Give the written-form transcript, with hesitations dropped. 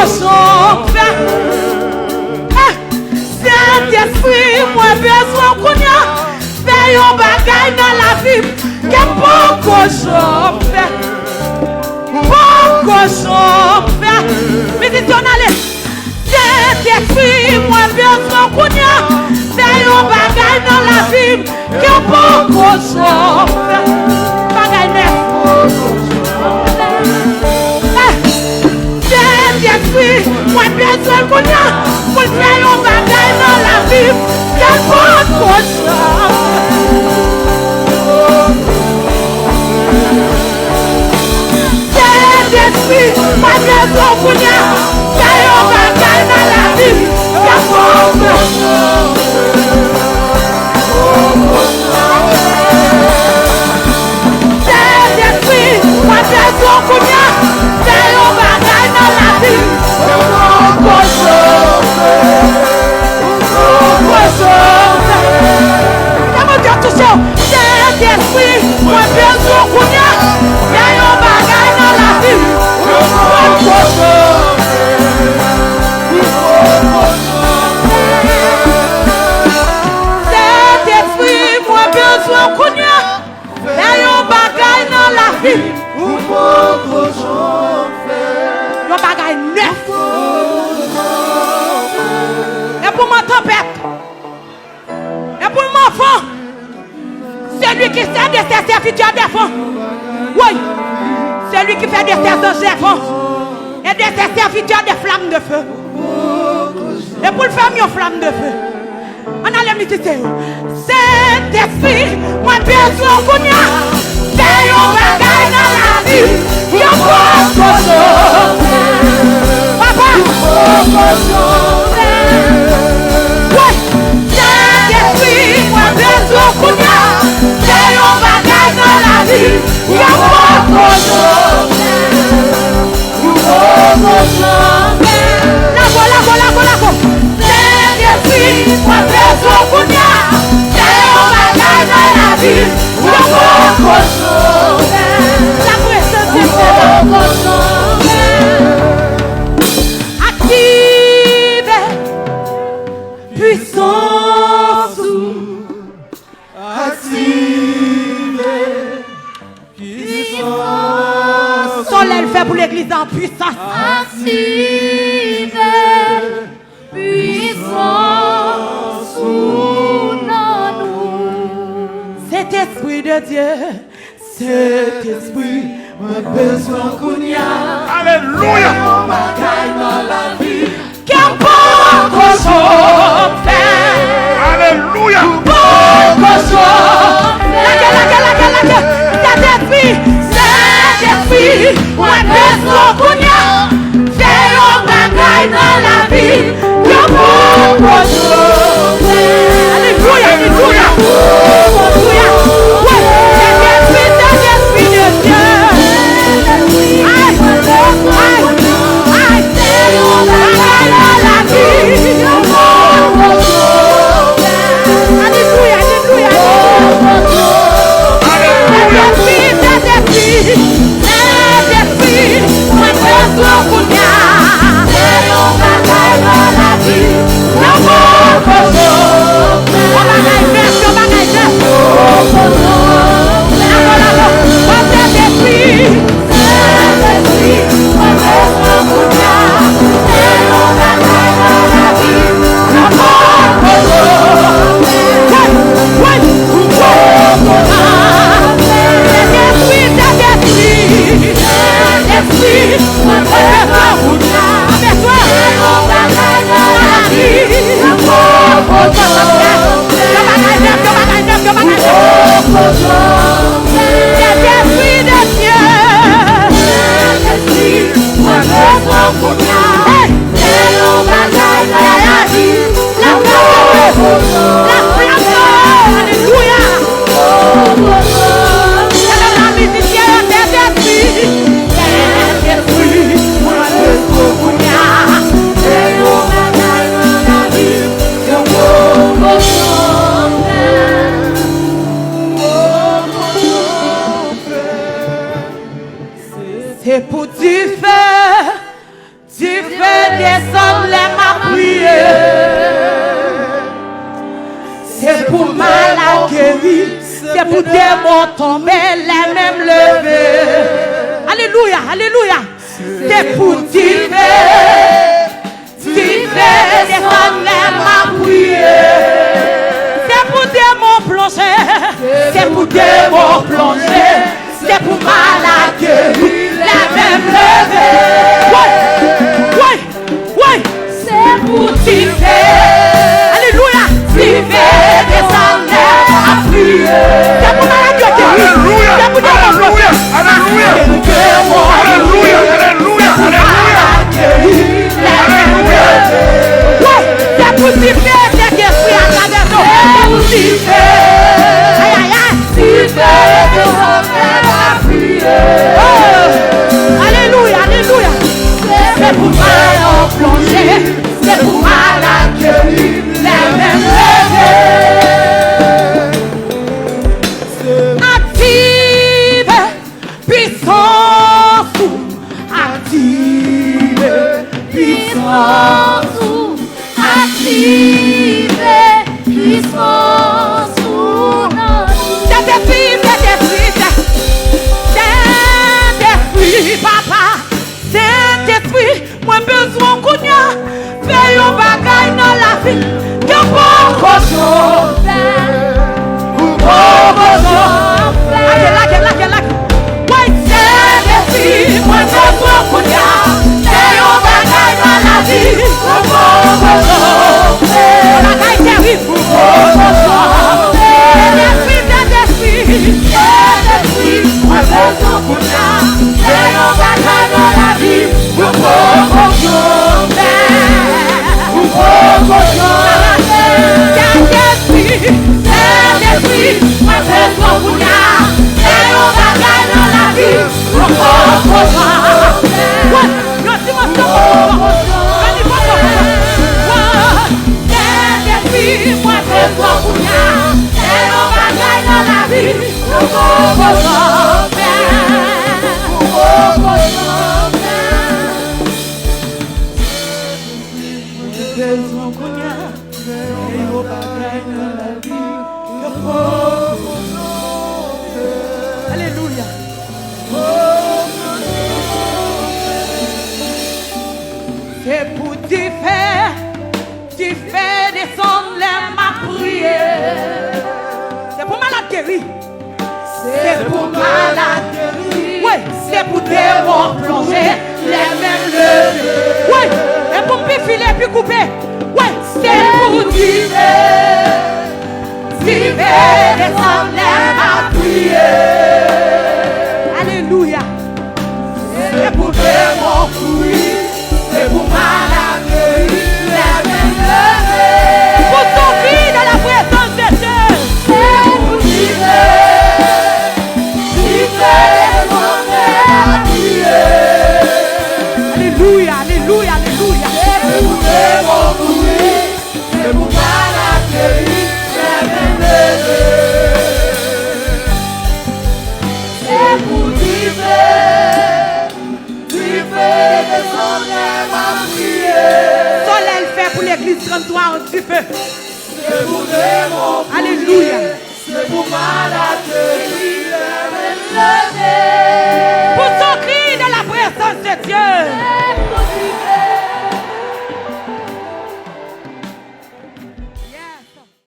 cochon fait. Saint-Esprit, moi besoin qu'on y a. Fais un bagage dans la vie. Que bon cochon fait. Bon cochon fait. Mais dis-toi, allez. Saint-Esprit, moi besoin qu'on y a. Fais un bagage dans la vie. Que bon cochon fait. Bagage neuf. Saint-Esprit, moi besoin qu'on y a. Pour faire un bagage dans la vie. Que bon cochon. Saint-Esprit, moi besoin qu'on y a. Faire un bagage dans la vie. Que bon cochon. Saint-Esprit, moi besoin qu'on y a. Faire un bagage dans la vie. Que bon cochon. Saint-Esprit, moi besoin qu'on y a. Faire un bagage dans la vie. Que bon cochon. Saint-Esprit, moi besoin qu'on y a. Faire un bagage dans la vie. Un bagage neuf. Et pour ma tempête. Et pour mon enfant. Celui qui sert de ses serviteurs défend. Oui. Celui qui fait de ses anges défend. Et de ses serviteurs des flammes de feu. Et pour le faire une flamme de feu. On a les méditer. Saint-Esprit, moi besoin qu'on y a. Fais un bagage dans la vie. Y'a pas de cochon. Papa. Oui. Saint-Esprit, moi besoin qu'on y a. Fais un bagage dans la vie. Y'a pas de cochon. La go. Saint-Esprit, moi besoin qu'on y a. Fais un bagage dans la vie. Y'a pas de cochon. La présence active puissance. Soleil fait pour l'église en puissance. Active puissance sous nous. Cet esprit de Dieu, cet esprit, moi besoin qu'on y a. Alléluia. Qu'un bon cochon fait. Alléluia. Bon cochon. Saint-Esprit, moi besoin qu'on y a. Fais un bagage dans la vie. Qu'un bon cochon fait. Alléluia. Saint-Esprit de Dieu. Aïe, fais un bagage dans la vie. C'est pour démons tomber, les mêmes lever. Alléluia, alléluia. C'est pour tirer, descendre les mains prier. C'est pour démons plonger, c'est pour démons plonger. C'est pour malade les mêmes lever. Oui, oui, oui. C'est pour tirer. Alléluia. Tirer, descendre à prier. C'est pour malade guéri. C'est pour démons plonger. Alléluia. Alléluia. Alléluia. C'est pour tirer cet esprit à travers nous. C'est pour tirer. Aïe, aïe, aïe. Tirer, descendre à prier. Alléluia, alléluia. C'est pour mal en plongée. C'est pour mal accueillir les mêmes levées. Active, puissance, active, puissance, active, puissance. Saint-Esprit, papa, Saint-Esprit, moi besoin qu'on y a, fais un bagage dans la vie, que bon cochon, ouais, Saint-Esprit, moi besoin qu'on y a, fais un bagage dans la vie, que bon cochon, bagage terrible, Saint-Esprit, moi besoin qu'on y a. C'est un bagage dans la vie, nous pouvons jouer, nous pouvons jouer. Saint-Esprit, moi c'est ton bouillard. C'est un bagage dans la vie, nous pouvons jouer. Ouais, je suis mon sauveur. Saint-Esprit, moi c'est ton bouillard. C'est un bagage dans la vie, nous pouvons jouer. Alléluia. C'est pour t'y faire descendre les mains prières. C'est pour malade guéri. C'est pour malade guéri. Oui, c'est pour démons plonger, les mêmes lever. Oui, et pour me filer puis couper. Oui, c'est pour tirer, descendre les mains prier. Alléluia. C'est pour démons courir, c'est pour malade guéri, les mêmes lever. Pour tomber dans la présence de Dieu. C'est pour tirer. Alléluia, alléluia, alléluia. C'est pour démons courir, c'est pour malade guéri, les mêmes lever. C'est pour descendre les mains prier. Soleil fait pour l'église 33 en du feu. C'est pour démons courir, alléluia. C'est pour malade guéri, les mêmes lever.